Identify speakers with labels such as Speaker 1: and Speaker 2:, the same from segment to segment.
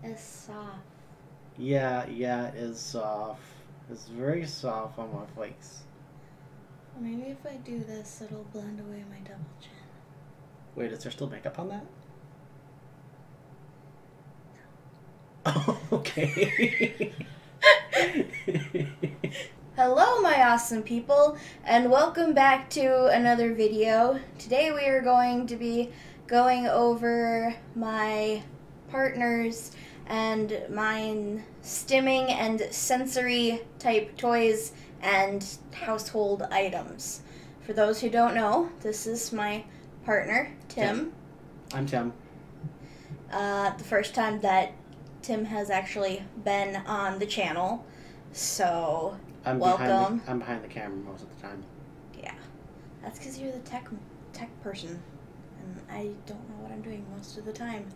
Speaker 1: It's soft.
Speaker 2: Yeah, it is soft. It's very soft on my face.
Speaker 1: Maybe if I do this, it'll blend away my double chin.
Speaker 2: Wait, is there still makeup on that? Oh, okay.
Speaker 1: Hello, my awesome people, and welcome back to another video. Today we are going to be going over my partner's and mine stimming and sensory type toys and household items. For those who don't know, this is my partner, Tim.
Speaker 2: I'm Tim.
Speaker 1: The first time that Tim has actually been on the channel, so welcome.
Speaker 2: I'm behind the camera most of the time.
Speaker 1: Yeah, that's because you're the tech person, and I don't know what I'm doing most of the time.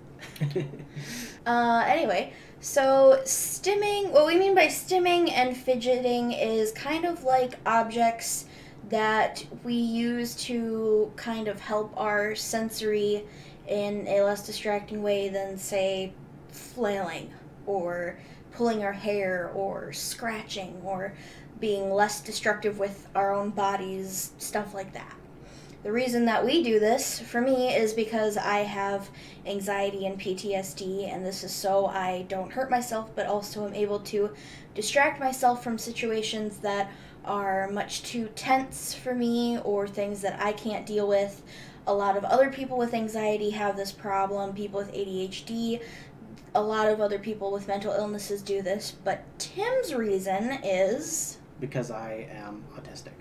Speaker 1: Anyway, so stimming, what we mean by stimming and fidgeting is kind of like objects that we use to kind of help our sensory in a less distracting way than, say, flailing or pulling our hair or scratching or being less destructive with our own bodies, stuff like that. The reason that we do this, for me, is because I have anxiety and PTSD, and this is so I don't hurt myself, but also am able to distract myself from situations that are much too tense for me or things that I can't deal with. A lot of other people with anxiety have this problem, people with ADHD, a lot of other people with mental illnesses do this, but Tim's reason is...
Speaker 2: because I am autistic.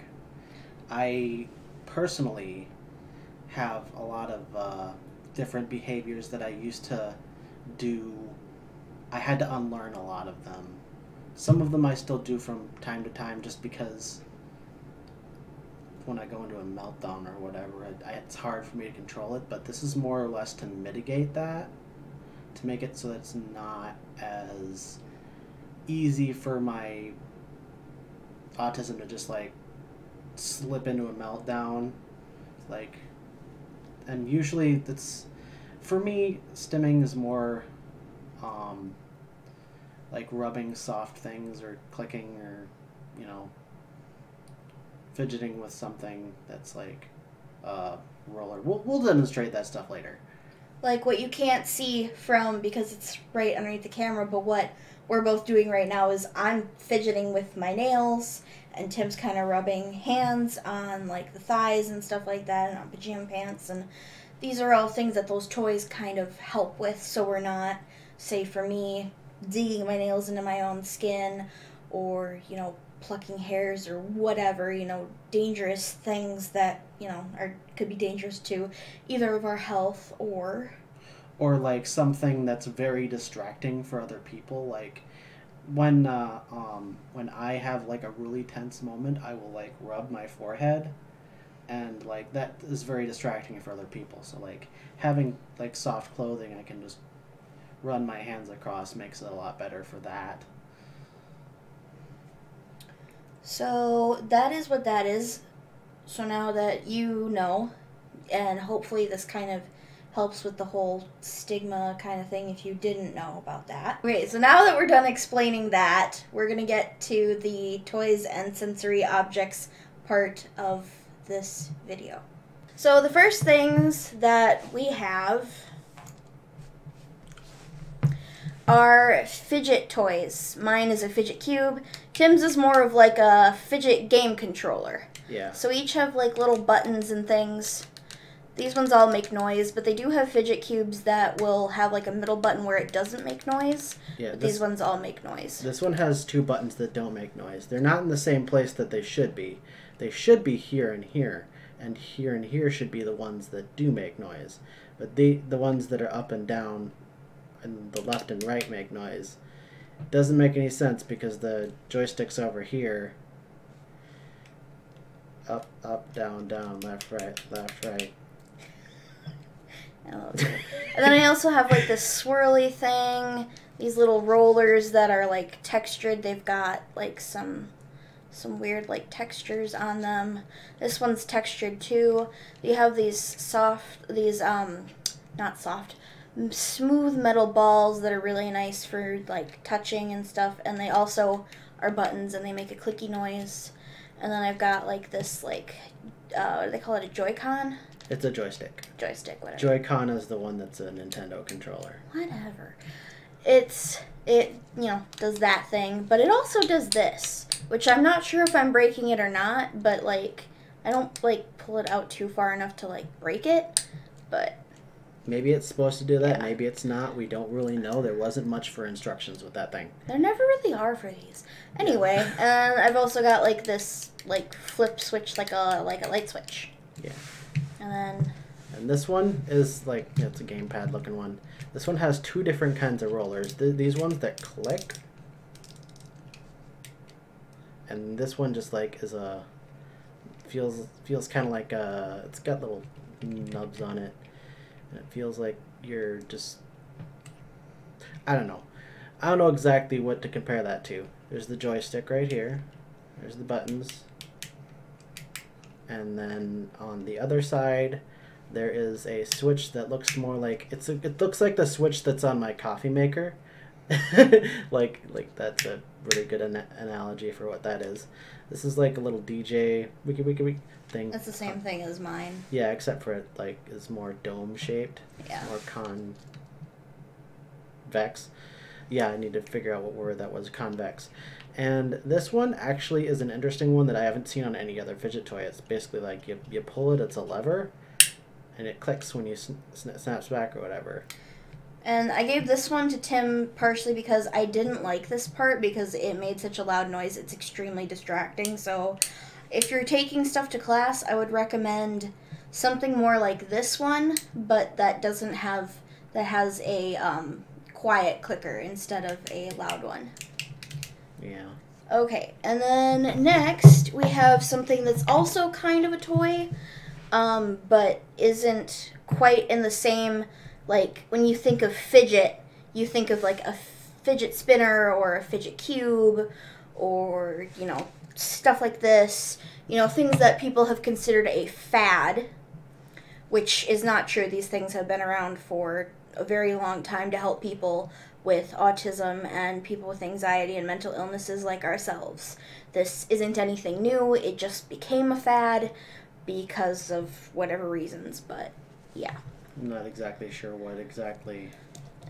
Speaker 2: I personally have a lot of different behaviors that I used to do. I had to unlearn a lot of them. Some of them I still do from time to time just because when I go into a meltdown or whatever, it's hard for me to control it, but this is more or less to mitigate that, to make it so that it's not as easy for my autism to just like slip into a meltdown, like, and usually that's, for me, stimming is more like rubbing soft things or clicking or, you know, fidgeting with something that's like roller. We'll demonstrate that stuff later.
Speaker 1: Like what you can't see from because it's right underneath the camera, but what we're both doing right now is I'm fidgeting with my nails, and Tim's kind of rubbing hands on like the thighs and stuff like that, and on pajama pants, and these are all things that those toys kind of help with, so we're not, say for me, digging my nails into my own skin, or, you know, plucking hairs or whatever, you know, dangerous things that, you know, could be dangerous to either of our health or
Speaker 2: like something that's very distracting for other people. Like when I have like a really tense moment, I will like rub my forehead, and like that is very distracting for other people. So like having like soft clothing, I can just run my hands across, makes it a lot better for that.
Speaker 1: So that is what that is. So now that you know, and hopefully this kind of helps with the whole stigma kind of thing if you didn't know about that. Okay, so now that we're done explaining that, we're going to get to the toys and sensory objects part of this video. So the first things that we have are fidget toys. Mine is a fidget cube. Tim's is more of like a fidget game controller.
Speaker 2: Yeah.
Speaker 1: So each have like little buttons and things. These ones all make noise, but they do have fidget cubes that will have like a middle button where it doesn't make noise.
Speaker 2: Yeah.
Speaker 1: But these ones all make noise.
Speaker 2: This one has two buttons that don't make noise. They're not in the same place that they should be. They should be here and here should be the ones that do make noise. But the ones that are up and down and the left and right make noise. It doesn't make any sense because the joystick's over here. Up, up, down, down, left, right, left, right.
Speaker 1: And then I also have like this swirly thing, these little rollers that are like textured. They've got like some weird like textures on them. This one's textured too. You have these not soft, smooth metal balls that are really nice for like touching and stuff, and they also are buttons and they make a clicky noise. And then I've got like this like what do they call it, a Joy-Con?
Speaker 2: It's a joystick.
Speaker 1: Joystick, whatever.
Speaker 2: Joy-Con is the one that's a Nintendo controller.
Speaker 1: Whatever. It does that thing, but it also does this, which I'm not sure if I'm breaking it or not, but like I don't like pull it out too far enough to like break it, but
Speaker 2: maybe it's supposed to do that,
Speaker 1: yeah.
Speaker 2: Maybe it's not. We don't really know. There wasn't much for instructions with that thing.
Speaker 1: There never really are for these. Anyway, and I've also got like this like flip switch, like a light switch.
Speaker 2: Yeah.
Speaker 1: And
Speaker 2: this one is like, it's a gamepad looking one. This one has two different kinds of rollers. These ones that click. And this one just like is a, feels kind of like it's got little nubs on it. And it feels like you're just, I don't know. I don't know exactly what to compare that to. There's the joystick right here. There's the buttons. And then on the other side, there is a switch that looks more like, it looks like the switch that's on my coffee maker. like that's a really good analogy for what that is. This is like a little DJ wiki thing.
Speaker 1: that's the same thing as mine.
Speaker 2: Yeah, except for it like is more dome shaped.
Speaker 1: Yeah.
Speaker 2: More convex. Yeah, I need to figure out what word that was. Convex. And this one actually is an interesting one that I haven't seen on any other fidget toy. It's basically like you pull it, it's a lever, and it clicks when you snaps back or whatever.
Speaker 1: And I gave this one to Tim partially because I didn't like this part because it made such a loud noise. It's extremely distracting. So if you're taking stuff to class, I would recommend something more like this one, but that has a quiet clicker instead of a loud one.
Speaker 2: Yeah.
Speaker 1: Okay, and then next we have something that's also kind of a toy, but isn't quite in the same, like, when you think of fidget, you think of like a fidget spinner or a fidget cube or, stuff like this. Things that people have considered a fad, which is not true. These things have been around for a very long time to help people with autism and people with anxiety and mental illnesses like ourselves. This isn't anything new. It just became a fad because of whatever reasons, but yeah.
Speaker 2: I'm not exactly sure what exactly.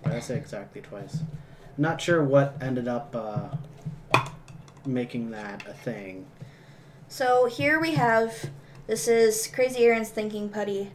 Speaker 2: Why did I say exactly twice? Not sure what ended up making that a thing.
Speaker 1: So here we have, this is Crazy Aaron's Thinking Putty.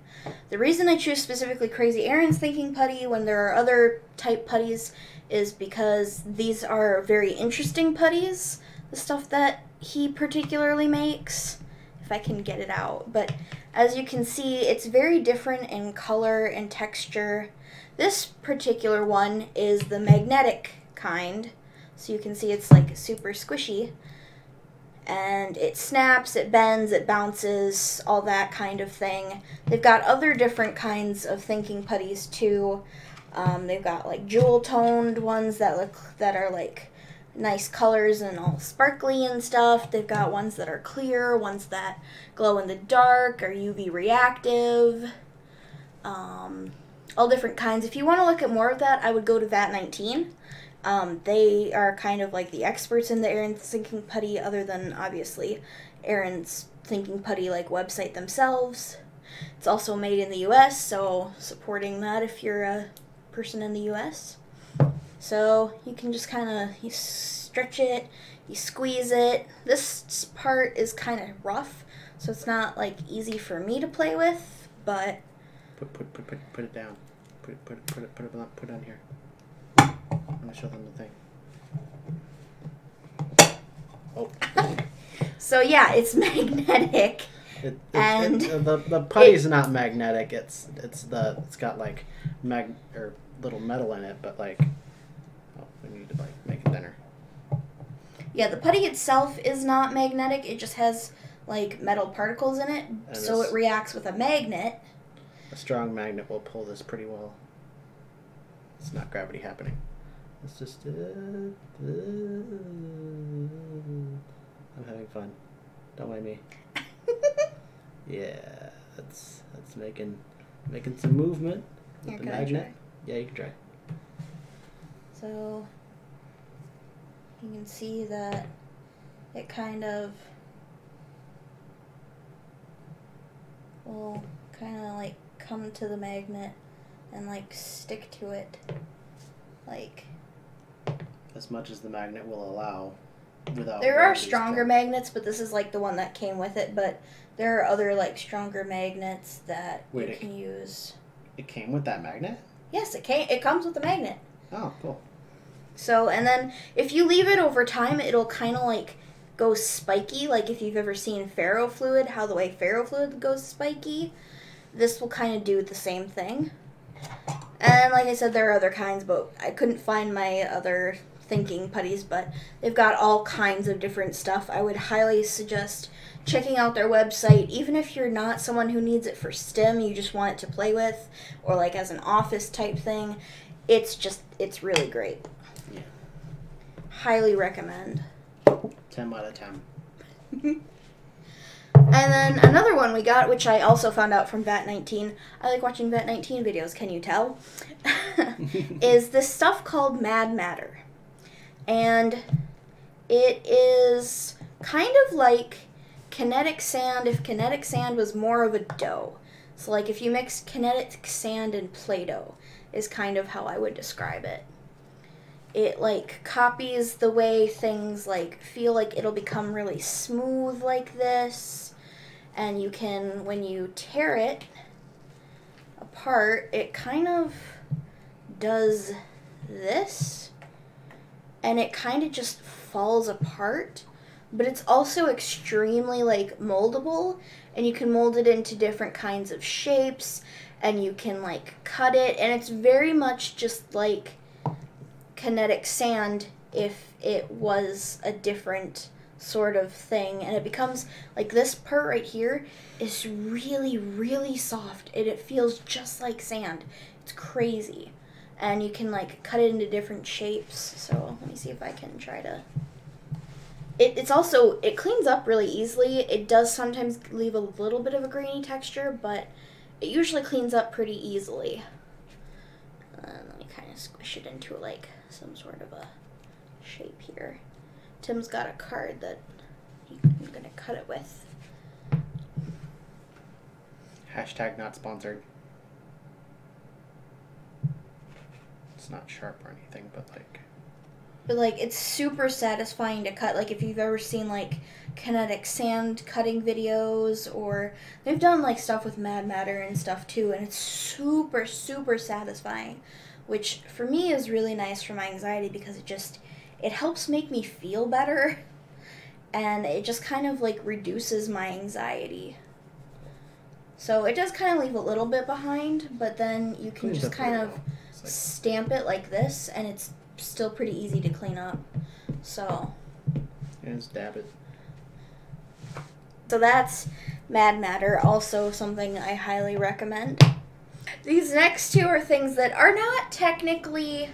Speaker 1: The reason I choose specifically Crazy Aaron's Thinking Putty when there are other type putties is because these are very interesting putties, the stuff that he particularly makes, if I can get it out. But as you can see, it's very different in color and texture. This particular one is the magnetic kind, so you can see it's like super squishy. And it snaps, it bends, it bounces, all that kind of thing. They've got other different kinds of thinking putties too. They've got like jewel-toned ones that are like nice colors and all sparkly and stuff. They've got ones that are clear, ones that glow in the dark, are UV reactive. All different kinds. If you want to look at more of that, I would go to VAT19. They are kind of like the experts in the Aaron's Thinking Putty, other than obviously Aaron's Thinking Putty like website themselves. It's also made in the US, so supporting that if you're a person in the US. So you can just kind of, you stretch it, you squeeze it. This part is kind of rough, so it's not like easy for me to play with, but
Speaker 2: Put it down. Put it on here. I'm gonna show them the thing. Oh.
Speaker 1: So yeah, it's magnetic.
Speaker 2: The putty's not magnetic. It's got like little metal in it, but like, oh, we need to like make it thinner.
Speaker 1: Yeah, the putty itself is not magnetic. It just has like metal particles in it, and so it reacts with a magnet.
Speaker 2: A strong magnet will pull this pretty well. It's not gravity happening. It's just I'm having fun. Don't mind me. Yeah, that's making some movement with the magnet. Yeah, you can try.
Speaker 1: So you can see that it kind of will kind of like come to the magnet and like stick to it, like
Speaker 2: as much as the magnet will allow. Without
Speaker 1: there are stronger magnets, but this is like the one that came with it, but there are other like stronger magnets that you can use.
Speaker 2: It came with that magnet?
Speaker 1: Yes, it comes with the magnet.
Speaker 2: Oh, cool.
Speaker 1: So, and then if you leave it over time, it'll kind of like go spiky, like if you've ever seen ferrofluid, how the way ferrofluid goes spiky, this will kind of do the same thing. And like I said, there are other kinds, but I couldn't find my other thinking putties, but they've got all kinds of different stuff. I would highly suggest checking out their website, even if you're not someone who needs it for STEM, you just want it to play with, or like as an office type thing. It's really great.
Speaker 2: Yeah.
Speaker 1: Highly recommend.
Speaker 2: 10 out of 10.
Speaker 1: And then another one we got, which I also found out from VAT19. I like watching VAT19 videos, can you tell? Is this stuff called Mad Matter. And it is kind of like kinetic sand if kinetic sand was more of a dough. So like if you mix kinetic sand and Play-Doh is kind of how I would describe it. It like copies the way things like feel, like it'll become really smooth like this. And you can, when you tear it apart, it kind of does this. And it kind of just falls apart. But it's also extremely like moldable. And you can mold it into different kinds of shapes. And you can like cut it. And it's very much just like kinetic sand if it was a different sort of thing, and it becomes like this part right here is really, really soft, and it feels just like sand. It's crazy. And you can like cut it into different shapes. So let me see if I can try to. It's also, it cleans up really easily. It does sometimes leave a little bit of a grainy texture, but it usually cleans up pretty easily. Let me kind of squish it into like some sort of a shape here. Tim's got a card that he's going to cut it with.
Speaker 2: Hashtag not sponsored. It's not sharp or anything, but like...
Speaker 1: But like, it's super satisfying to cut. Like, if you've ever seen like kinetic sand cutting videos, or they've done like stuff with Mad Matter and stuff too, and it's super, super satisfying. Which for me is really nice for my anxiety, because it helps make me feel better, and it just kind of like reduces my anxiety. So it does kind of leave a little bit behind, but then you can just kind of stamp it like this, and it's still pretty easy to clean up. So
Speaker 2: and just dab it.
Speaker 1: So that's Mad Matter, also something I highly recommend. These next two are things that are not technically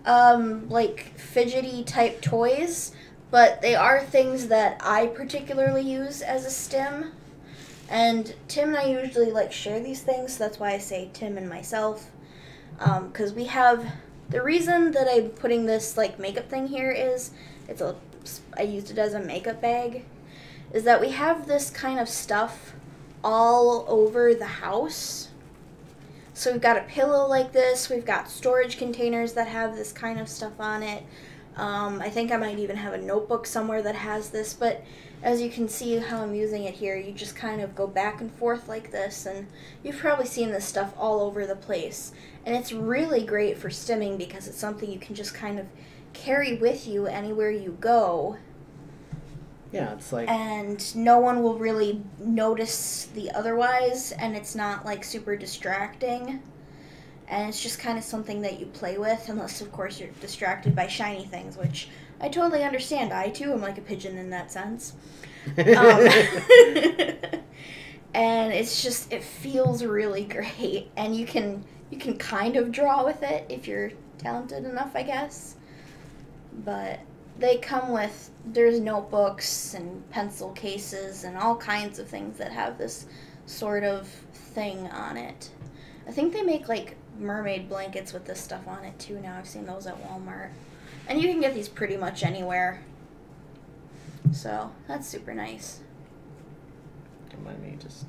Speaker 1: like fidgety type toys, but they are things that I particularly use as a Stim. And Tim and I usually like share these things, so that's why I say Tim and myself. Because we have, the reason that I'm putting this like makeup thing here is, I used it as a makeup bag, is that we have this kind of stuff all over the house. So we've got a pillow like this, we've got storage containers that have this kind of stuff on it. I think I might even have a notebook somewhere that has this, but as you can see how I'm using it here, you just kind of go back and forth like this, and you've probably seen this stuff all over the place. And it's really great for stimming because it's something you can just kind of carry with you anywhere you go.
Speaker 2: Yeah, it's like...
Speaker 1: And no one will really notice the otherwise, and it's not like super distracting. And it's just kind of something that you play with, unless of course you're distracted by shiny things, which I totally understand. I too am like a pigeon in that sense. And it's just, it feels really great, and you can kind of draw with it if you're talented enough, I guess. But they come with, there's notebooks and pencil cases and all kinds of things that have this sort of thing on it. I think they make like mermaid blankets with this stuff on it too now. I've seen those at Walmart. And you can get these pretty much anywhere. So, that's super nice.
Speaker 2: Don't mind me, just...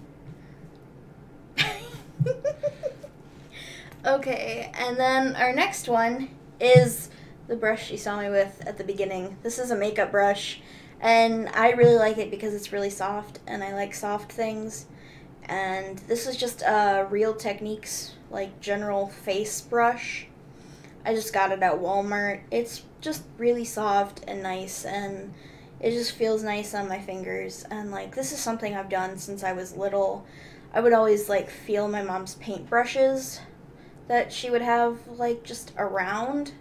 Speaker 1: Okay, and then our next one is the brush you saw me with at the beginning. This is a makeup brush, and I really like it because it's really soft, and I like soft things. And this is just a Real Techniques, like, general face brush. I just got it at Walmart. It's just really soft and nice, and it just feels nice on my fingers. And, like, this is something I've done since I was little. I would always, like, feel my mom's paintbrushes that she would have, like, just around.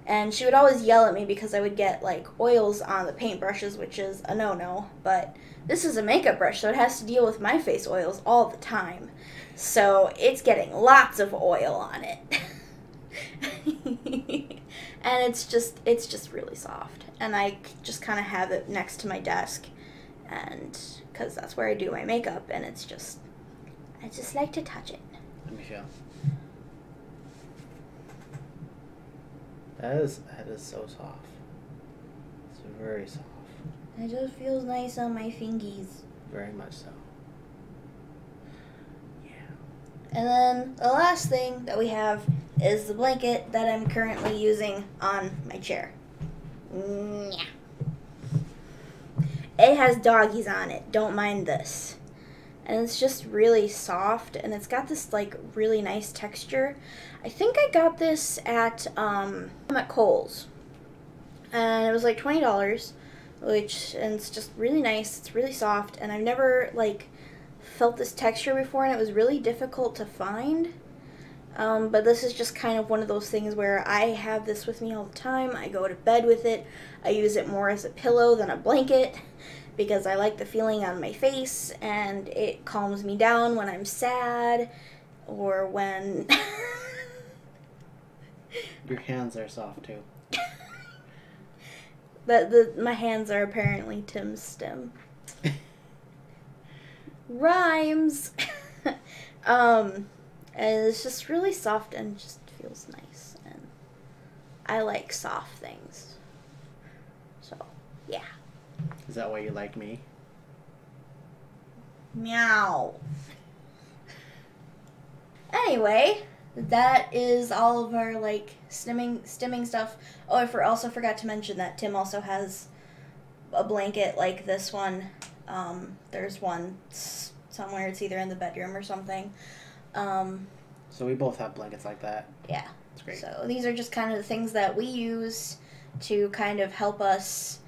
Speaker 1: And she would always yell at me because I would get, like, oils on the paintbrushes, which is a no-no. But this is a makeup brush, so it has to deal with my face oils all the time. So it's getting lots of oil on it. And it's just really soft. And I just kind of have it next to my desk. And because that's where I do my makeup. And I just like to touch it.
Speaker 2: Let me feel. That is so soft. It's very soft.
Speaker 1: It just feels nice on my fingies.
Speaker 2: Very much so. Yeah.
Speaker 1: And then the last thing that we have is the blanket that I'm currently using on my chair. Yeah. It has doggies on it. Don't mind this. And it's just really soft, and it's got this, like, really nice texture. I think I got this at Kohl's, and it was like $20, and it's just really nice. It's really soft, and I've never, like, felt this texture before, and it was really difficult to find. But this is just kind of one of those things where I have this with me all the time. I go to bed with it. I use it more as a pillow than a blanket, because I like the feeling on my face, and it calms me down when I'm sad, or when...
Speaker 2: Your hands are soft, too.
Speaker 1: My hands are apparently Tim's Stim. Rhymes! And it's just really soft and just feels nice, and I like soft things. So, yeah.
Speaker 2: Is that why you like me?
Speaker 1: Meow. Anyway, that is all of our, like, stimming stuff. Oh, I also forgot to mention that Tim also has a blanket like this one. There's one somewhere. It's either in the bedroom or something.
Speaker 2: So we both have blankets like that.
Speaker 1: Yeah.
Speaker 2: It's great.
Speaker 1: So these are just kind of the things that we use to kind of help us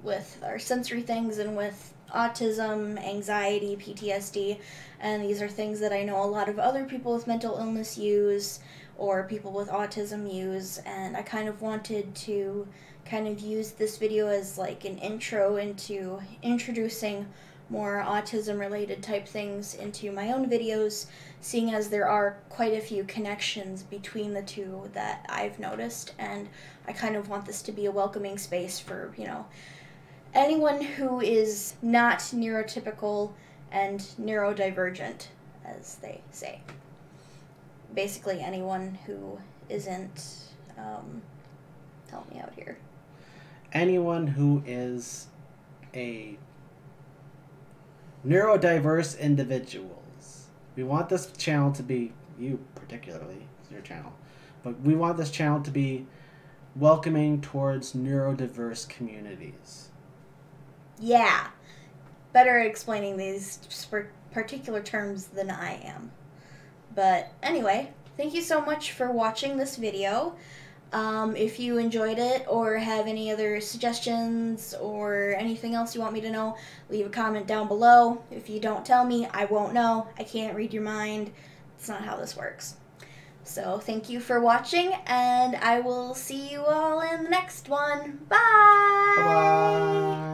Speaker 1: with our sensory things and with autism, anxiety, PTSD, and these are things that I know a lot of other people with mental illness use, or people with autism use, and I kind of wanted to kind of use this video as like an intro into introducing more autism related type things into my own videos, seeing as there are quite a few connections between the two that I've noticed, and I kind of want this to be a welcoming space for, you know, anyone who is not neurotypical and neurodivergent, as they say. Basically anyone who isn't, help me out here.
Speaker 2: Anyone who is a neurodiverse individuals. We want this channel to be, you particularly, it's your channel, but we want this channel to be welcoming towards neurodiverse communities.
Speaker 1: Yeah. Better at explaining these particular terms than I am. But anyway, thank you so much for watching this video. If you enjoyed it or have any other suggestions or anything else you want me to know, leave a comment down below. If you don't tell me, I won't know. I can't read your mind. It's not how this works. So thank you for watching, and I will see you all in the next one. Bye!
Speaker 2: Bye-bye!